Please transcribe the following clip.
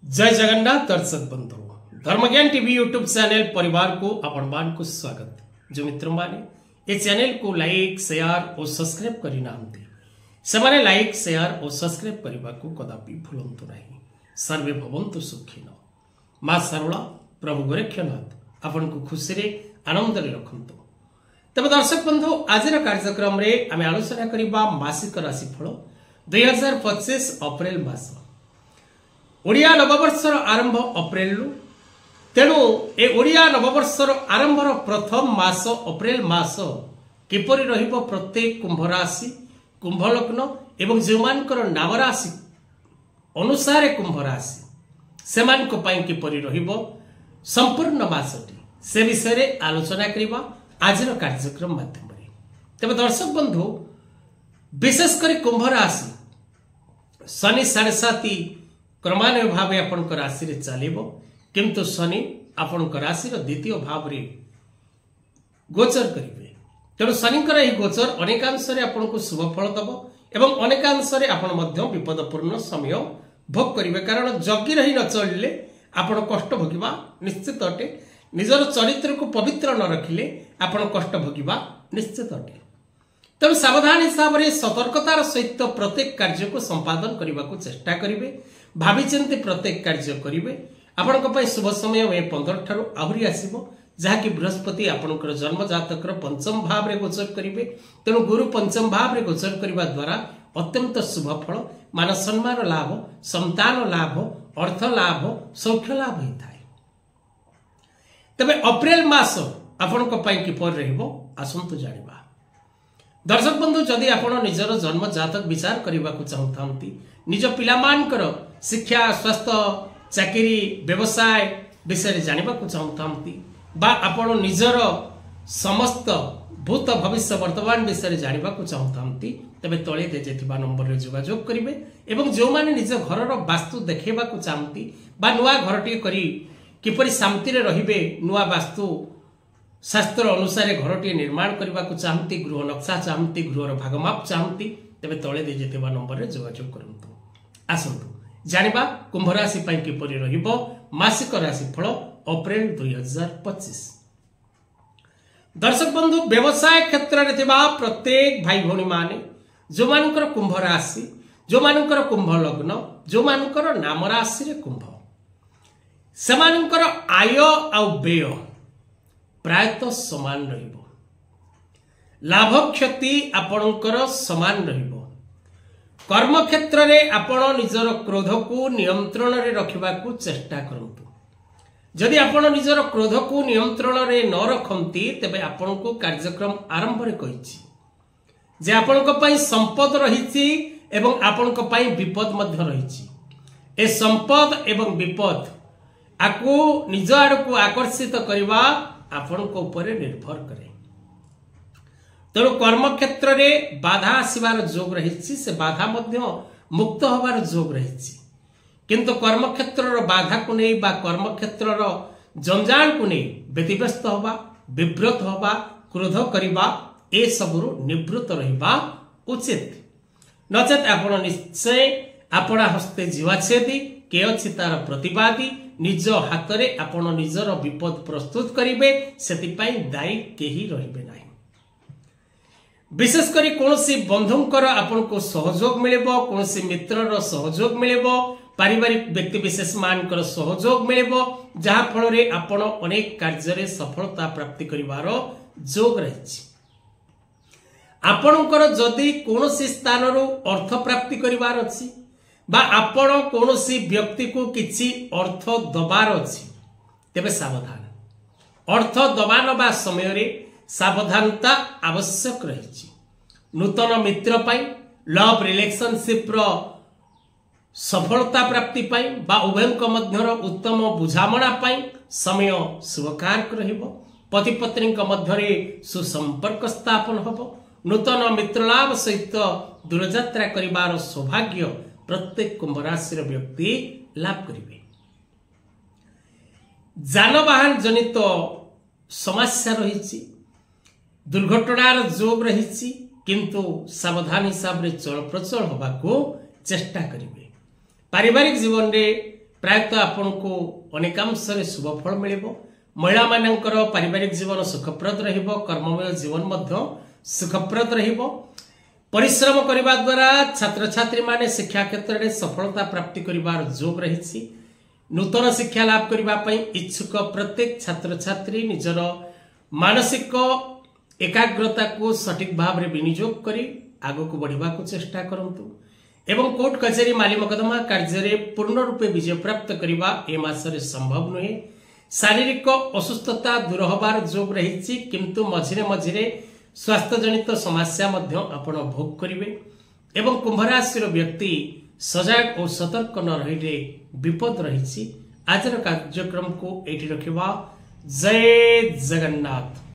जय जगन्नाथ दर्शक बंधु धर्मज्ञान टीवी यूट्यूब चैनल परिवार को आपण मान को स्वागत। जो मित्र माने ये चैनल को लाइक शेयर और सब्सक्राइब करि नांती से माने लाइक शेयर और सब्सक्राइब करबा को कदापि भूलंतु नहीं। सर्वे भवन्तु सुखिन। मां सरला प्रभु गोरक्षनाथ आपण को खुशी रे आनंद रे रखंतु। तब दर्शक बंधु आज कार्यक्रम रे आमे आलोचना करिबा मासिक राशिफल 2025 अप्रैल मास। ओडिया नववर्षर आरंभ अप्रैल तेणु ए ओडिया नववर्षर आरंभर प्रथम मास अप्रैल मास किपरि रहिबो प्रत्येक कुंभ राशि कुंभ लग्न एवं जेमानकर नाम राशि अनुसार कुंभ राशि सेमानक पई किपरि रहिबो संपूर्ण मासटी से विषय रे आलोचना करिबा आजर कार्यक्रम माध्यम रे। तबे दर्शक बंधु विशेष करी कुंभ राशि शनि 7.5 क्रमान्वय भाव आपण राशि रे चलिबो किंतु शनि आपण राशि द्वितीय भाव रे गोचर करिवे। तेणु शनिकर यह गोचर अनेकांश आपण को शुभ फल दब एवं अनेकांश आपण मध्य विपदपूर्ण समय भोग करिवे। कारण जगी रही न चलिले आपण कष्ट भोगिबा निश्चित अटे। निजर चरित्र को पवित्र न रखिले आपण कष्ट भोगिबा निश्चित अटे। तेणु सावधान हिसाब से सतर्कतार सहित प्रत्येक कार्य को संपादन करने को चेष्टा करेंगे। भाविचिंती प्रत्येक कार्य करेंगे। आपण शुभ समय में 15 ठारू आहरी आसीबो जहाँकि बृहस्पति आपणकर जन्म जातक पंचम भाव रे गोचर करेंगे। तेणु गुरु पंचम भाव रे गोचर करने द्वारा अत्यंत शुभ फल मान सम्मान लाभ संतान लाभ अर्थ लाभ सौख्य लाभ होता है। तबे अप्रैल मास आपण किपर रहिबो आसंतु जानिबा। दर्शक बंधु जदि आपण निजर जन्म जातक विचार करने को चाहूँ निज पिलामानकर शिक्षा स्वास्थ्य चाकरी व्यवसाय विषय जानवा चाहूँ बा आपण निजर समस्त भूत भविष्य वर्तमान विषय जानवा चाहूँ तेरे तले दिजा नंबर रे जोगाजोग करेंगे। एवं जो माने निज घर वास्तु देखा चाहती बा नुआ घरटी करी किपरि शांति रे रहिबे नुआ वास्तु शास्त्र अनुसार घरटी निर्माण करने को चाहती गृह नक्शा चाहती गृहर भागमाप चाहती तेरे तले दिजा नंबर रे जोगाजोग करंतु। आसंतु जानिबा कुंभ राशि पई किपरि रहिबो मासिक राशिफल अप्रैल 2025। दर्शक बंधु व्यवसाय क्षेत्र रे थिबा प्रत्येक भाई भौणी माने जो मानकर कुंभ राशि जो मानकर कुंभ लग्न जो मानकर नाम राशि रे कुंभ से मानकर आय आ व्यय प्रायतः समान रहिबो। लाभ क्षति आपणकर समान रहिबो। कर्म क्षेत्र रे आपण निजर क्रोध को नियंत्रण रे रखिबा को चेष्टा करंतु। जदि आपण निजर क्रोध को नियंत्रण रे न रखंती तेबे आपण को कार्यक्रम आरंभ रे कहिछि जे आपण को पई संपद रहिछि एवं आपण को पई विपद मध्य रहिछि। ए संपद एवं विपद आकु निज आड़ को आकर्षित करबा आपण को ऊपर निर्भर करे। तेणु कर्म क्षेत्र रे बाधा आसबार जोग रही से बाधा मध्य मुक्त होबार जोग रही किंतु कर्म क्षेत्र बाधा को नहीं बा कर्म क्षेत्र जंजाल को नहीं व्यतिव्यस्त होबा विव्रत होबा क्रोध करबा ए सबरु निवृत्त रहिबा उचित। नचेत आपण निश्चय आपणा हस्ते जीवाछेदी के अछि तार प्रतिवादी निज हाथ रे आपण निजर विपद प्रस्तुत करिवे सेति पई दायी केही रहिबे नाही। विशेष करी कोनोसी बंधुंकर आपण को सहयोग मिलेबो कोनोसी मित्रर सहयोग मिलेबो पारिवारिक व्यक्ति विशेष मानकर सहयोग मिलेबो जहा फल रे आपण अनेक कार्य रे सफलता प्राप्ति करिवार जोग रहिछि। आपणकर जदि कोनोसी स्थान रो अर्थ प्राप्ति करिवार अछि बा आपण कोनोसी व्यक्ति को किछि अर्थ दबार अछि तेबे सावधान। अर्थ दबान बा समय रे सावधानता आवश्यक रही। नूतन मित्र पाई लव रिलेशनशिप रो सफलता प्राप्ति पाई बा उभयक मध्यर उत्तम बुझामणा पाई समय शुभकारक रहिबो। पति पत्नी मध्य सुसंपर्क स्थापन हबो। नूतन मित्रलाभ सहित दूरयात्रा करिवार सौभाग्य प्रत्येक कुंभ राशि व्यक्ति लाभ करिवे। जानवाहन जनित समस्या रही दुर्घटनार जोग रही किंतु सावधान हिसाब रे चल प्रचल होबा को चेष्टा करिवे। पारिवारिक जीवन रे प्रायतः आपन को अनेकांश शुभ फल मिलिबो। महिला मानकर पारिवारिक जीवन सुखप्रद रहिबो, कर्ममय जीवन मध्य सुखप्रद रहिबो। परिश्रम करबा द्वारा छात्र छात्री माने शिक्षा क्षेत्र में सफलता प्राप्ति करिवार जोग रहिछि। नूतन शिक्षा लाभ करबा पई इच्छुक प्रत्येक छात्र छात्री निजर मानसिक एकाग्रता को सठिक भाव में विनियोग करी आगो को बढ़िबा को चेष्टा करंतु एवं कोर्ट कचेरी माली मकदमा कार्य पूर्ण रूपे विजय प्राप्त करबा ए मासरे संभव नुहे। शारीरिक असुस्थता दूर होबार जोग रहिछि, किंतु मझिरे मझिरे स्वास्थ्य जनित समस्या मध्य आपण भोग करिवे एवं कुंभ राशि व्यक्ति सजग और सतर्क न रहिले विपद रहिछि। आजर कार्यक्रम को एठी रखिबा। जय जगन्नाथ।